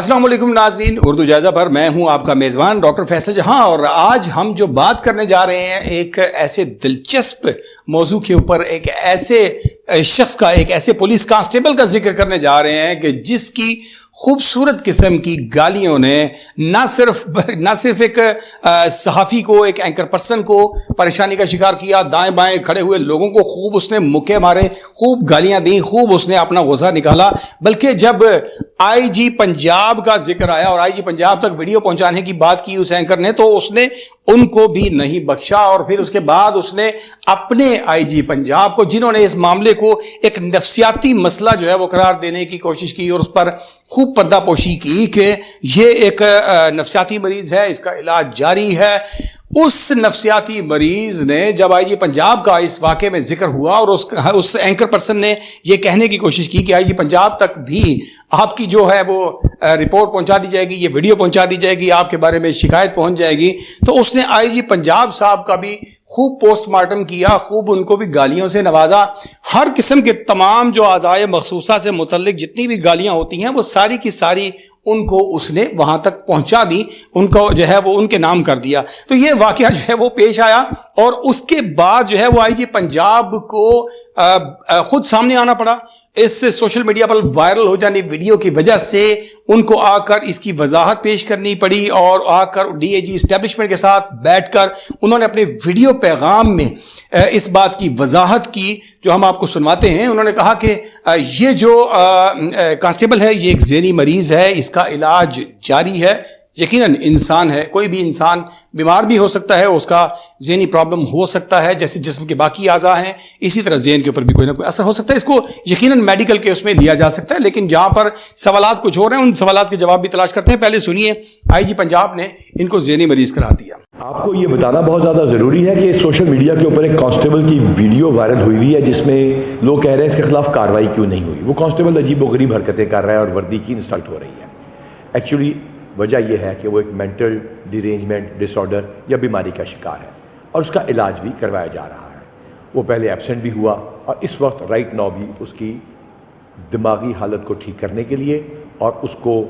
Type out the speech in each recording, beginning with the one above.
السلام علیکم ناظرین، اردو جائزہ پر میں ہوں آپ کا میزبان ڈاکٹر فیصل جہاں، اور آج ہم جو بات کرنے جا رہے ہیں ایک ایسے دلچسپ موضوع کے اوپر، ایک ایسے شخص کا، ایک ایسے پولیس کانسٹیبل کا ذکر کرنے جا رہے ہیں کہ جس کی خوبصورت قسم کی گالیوں نے نہ صرف ایک صحافی کو، ایک اینکر پرسن کو پریشانی کا شکار کیا، دائیں بائیں کھڑے ہوئے لوگوں کو خوب اس نے مکے مارے، خوب گالیاں دیں، خوب اس نے اپنا غصہ نکالا، بلکہ جب آئی جی پنجاب کا ذکر آیا اور آئی جی پنجاب تک ویڈیو پہنچانے کی بات کی اس اینکر نے، تو اس نے ان کو بھی نہیں بخشا، اور پھر اس کے بعد اس نے اپنے آئی جی پنجاب کو، جنہوں نے اس معاملے کو ایک نفسیاتی مسئلہ جو ہے وہ قرار دینے کی کوشش کی اور اس پر خوب پردہ پوشی کی کہ یہ ایک نفسیاتی مریض ہے، اس کا علاج جاری ہے، اس نفسیاتی مریض نے جب آئی جی پنجاب کا اس واقعے میں ذکر ہوا اور اس اینکر پرسن نے یہ کہنے کی کوشش کی کہ آئی جی پنجاب تک بھی آپ کی جو ہے وہ رپورٹ پہنچا دی جائے گی، یہ ویڈیو پہنچا دی جائے گی، آپ کے بارے میں شکایت پہنچ جائے گی، تو اس نے آئی جی پنجاب صاحب کا بھی خوب پوسٹ مارٹم کیا، خوب ان کو بھی گالیوں سے نوازا، ہر قسم کے تمام جو اعضائے مخصوصہ سے متعلق جتنی بھی گالیاں ہوتی ہیں وہ ساری کی ساری ان کو اس نے وہاں تک پہنچا دی، ان کو جو ہے وہ ان کے نام کر دیا۔ تو یہ واقعہ جو ہے وہ پیش آیا اور اس کے بعد جو ہے وہ آئی جی پنجاب کو خود سامنے آنا پڑا، اس سوشل میڈیا پر وائرل ہو جانے ویڈیو کی وجہ سے ان کو آ کر اس کی وضاحت پیش کرنی پڑی، اور آ کر ڈی اے جی اسٹیبلشمنٹ کے ساتھ بیٹھ کر انہوں نے اپنے ویڈیو پیغام میں اس بات کی وضاحت کی جو ہم آپ کو سنواتے ہیں۔ انہوں نے کہا کہ یہ جو کانسٹیبل ہے یہ ایک ذہنی مریض ہے، اس کا علاج جاری ہے، یقیناً انسان ہے، کوئی بھی انسان بیمار بھی ہو سکتا ہے، اس کا ذہنی پرابلم ہو سکتا ہے، جیسے جسم کے باقی اعضاء ہیں اسی طرح ذہن کے اوپر بھی کوئی نہ کوئی اثر ہو سکتا ہے، اس کو یقیناً میڈیکل کے اس میں لیا جا سکتا ہے، لیکن جہاں پر سوالات کچھ اور ہیں ان سوالات کے جواب بھی تلاش کرتے ہیں۔ پہلے سنیے آئی جی پنجاب نے ان کو ذہنی مریض قرار دیا۔ آپ کو یہ بتانا بہت زیادہ ضروری ہے کہ سوشل میڈیا کے اوپر ایک کانسٹیبل کی ویڈیو وائرل ہوئی ہوئی ہے جس میں لوگ کہہ رہے ہیں اس کے خلاف کارروائی کیوں نہیں ہوئی۔ وہ کانسٹیبل عجیب و غریب حرکتیں کر رہا ہے اور وردی کی انسلٹ ہو رہی ہے۔ ایکچولی وجہ یہ ہے کہ وہ ایک مینٹل ڈیرینجمنٹ ڈس آرڈر یا بیماری کا شکار ہے اور اس کا علاج بھی کروایا جا رہا ہے۔ وہ پہلے ایبسنٹ بھی ہوا اور اس وقت رائٹ ناؤ بھی اس کی دماغی حالت کو ٹھیک کرنے کے لیے اور اس کو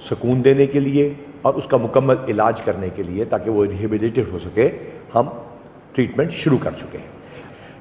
سکون دینے کے لیے اور اس کا مکمل علاج کرنے کے لیے تاکہ وہ ریہیبلیٹیٹ ہو سکے ہم ٹریٹمنٹ شروع کر چکے ہیں۔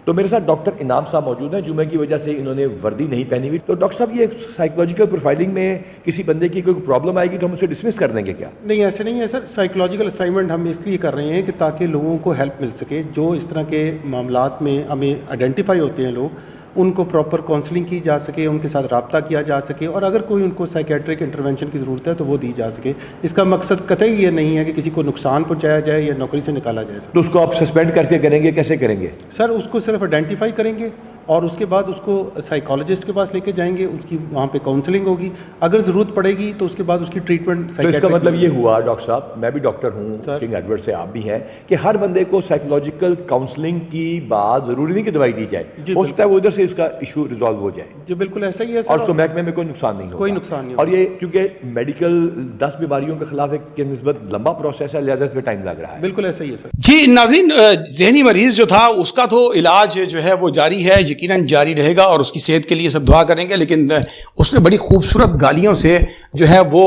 تو میرے ساتھ ڈاکٹر انعام صاحب موجود ہیں، جمعے کی وجہ سے انہوں نے وردی نہیں پہنی ہوئی۔ تو ڈاکٹر صاحب یہ سائیکولوجیکل پروفائلنگ میں کسی بندے کی کوئی پرابلم آئے گی تو ہم اسے ڈسمس کر دیں گے کیا؟ نہیں، ایسے نہیں ہے سر، سائیکولوجیکل اسائنمنٹ ہم اس لیے کر رہے ہیں کہ تاکہ لوگوں کو ہیلپ مل سکے، جو اس طرح کے معاملات میں ہمیں آئیڈینٹیفائی ہوتے ہیں لوگ، ان کو پراپر کاؤنسلنگ کی جا سکے، ان کے ساتھ رابطہ کیا جا سکے، اور اگر کوئی ان کو سائیکیٹرک انٹرونشن کی ضرورت ہے تو وہ دی جا سکے۔ اس کا مقصد قطعی یہ نہیں ہے کہ کسی کو نقصان پہنچایا جائے یا نوکری سے نکالا جائے۔ تو اس کو آپ سسپینڈ کر کے کریں گے، کیسے کریں گے؟ سر اس کو صرف آئیڈینٹیفائی کریں گے اور اس کے بعد اس کو سائیکالوجسٹ کے پاس لے کے جائیں گے، اس کی وہاں پہ کاؤنسلنگ ہوگی، اگر ضرورت پڑے گی تو اس کے بعد اس کی ٹریٹمنٹ۔ تو اس کا مطلب یہ ہوا ڈاکٹر صاحب، میں بھی ڈاکٹر ہوں، کنگ ایڈورڈ سے آپ بھی ہیں، کہ ہر بندے کو سائیکولوجیکل کاؤنسلنگ کی بات ضروری نہیں کہ دوائی دی جائے، ہو سکتا ہے وہ ادھر سے اس کا ایشو ریزالو ہو جائے۔ جی بالکل ایسا ہی ہے سر، اور اس کو محکمے میں کوئی نقصان نہیں ہوگا، کوئی نقصان نہیں اور یہ کیونکہ میڈیکل 10 بیماریوں کے خلاف ایک کے نسبت لمبا پروسیس ہے، لہٰذا اس میں ٹائم لگ رہا ہے۔ بالکل ایسا ہی ہے سر۔ جی ناظرین، ذہنی مریض جو تھا اس کا تو علاج جو ہے وہ جاری ہے، یقیناً جاری رہے گا، اور اس کی صحت کے لیے سب دعا کریں گے، لیکن اس نے بڑی خوبصورت گالیوں سے جو ہے وہ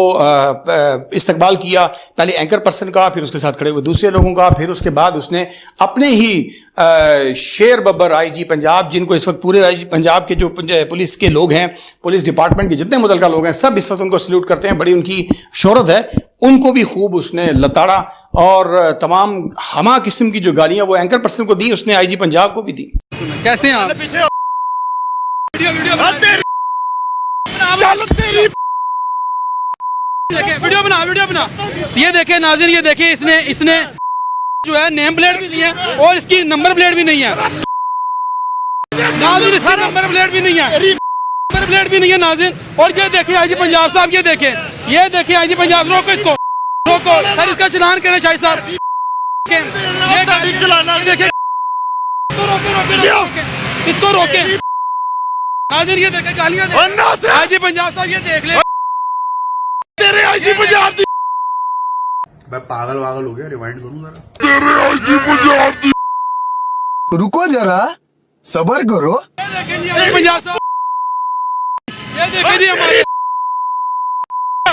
استقبال کیا، پہلے اینکر پرسن کا، پھر اس کے ساتھ کھڑے ہوئے دوسرے لوگوں کا، پھر اس کے بعد اس نے اپنے ہی شیر ببر آئی جی پنجاب، جن کو اس وقت پورے آئی جی پنجاب کے جو پولیس کے لوگ ہیں، پولیس ڈپارٹمنٹ کے جتنے متعلقہ لوگ ہیں، سب اس وقت ان کو سلیوٹ کرتے ہیں، بڑی ان کی شہرت ہے، ان کو بھی خوب اس نے لتاڑا اور تمام ہما قسم کی جو گالیاں وہ اینکر پرسن کو دی اس نے آئی جی پنجاب کو بھی دی۔ کیسے ہیں آپ؟ ویڈیو بنا یہ دیکھیں ناظرین، یہ دیکھیں اس نے جو ہے نیم پلیٹ بھی نہیں ہے اور اس کی نمبر پلیٹ بھی نہیں ہے ناظرین، اس کی نمبر پلیٹ بھی نہیں ہے ناظرین۔ اور یہ دیکھیں آئی جی پنجاب صاحب، یہ دیکھیں آئی جی پنجاب، روکو اس کو، روکو سر، اس کا چلان کریں شاہد صاحب، یہ گاڑی چلانا دیکھیں، اس کو روکیں ناظرین، یہ دیکھیں گالیاں آئی جی پنجاب صاحب، یہ دیکھ لیں تیرے آئی جی پنجاب۔ میں پاگل واگل ہو گیا، ریوائنڈ کروں ذرا۔ تیرے آئی جی پنجاب، رکو ذرا صبر کرو۔ پنجاب صاحب، یہ دیکھیں جی ہمارے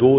2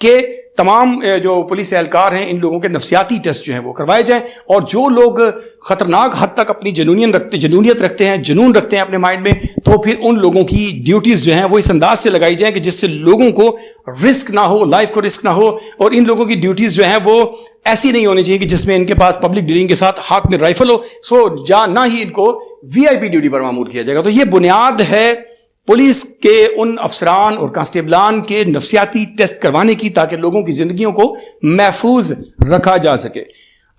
کہ تمام جو پولیس اہلکار ہیں ان لوگوں کے نفسیاتی ٹیسٹ جو ہیں وہ کروائے جائیں، اور جو لوگ خطرناک حد تک اپنی جنونیت رکھتے ہیں، جنون رکھتے ہیں اپنے مائنڈ میں، تو پھر ان لوگوں کی ڈیوٹیز جو ہیں وہ اس انداز سے لگائی جائیں کہ جس سے لوگوں کو رسک نہ ہو، لائف کو رسک نہ ہو، اور ان لوگوں کی ڈیوٹیز جو ہیں وہ ایسی نہیں ہونی چاہیے کہ جس میں ان کے پاس پبلک ڈیلنگ کے ساتھ ہاتھ میں رائفل ہو، نہ ہی ان کو وی آئی پی ڈیوٹی پر معمور کیا جائے گا۔ تو یہ بنیاد ہے پولیس کے ان افسران اور کانسٹیبلان کے نفسیاتی ٹیسٹ کروانے کی، تاکہ لوگوں کی زندگیوں کو محفوظ رکھا جا سکے۔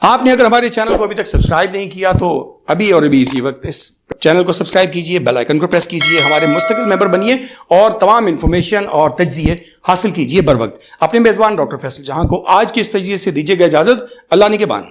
آپ نے اگر ہمارے چینل کو ابھی تک سبسکرائب نہیں کیا تو ابھی اسی وقت اس چینل کو سبسکرائب کیجئے، بیل آئیکن کو پریس کیجئے، ہمارے مستقل ممبر بنیے اور تمام انفارمیشن اور تجزیے حاصل کیجئے بر وقت۔ اپنے میزبان ڈاکٹر فیصل جہاں کو آج کے اس تجزیے سے دیجیے گا اجازت۔ اللہ نگہبان۔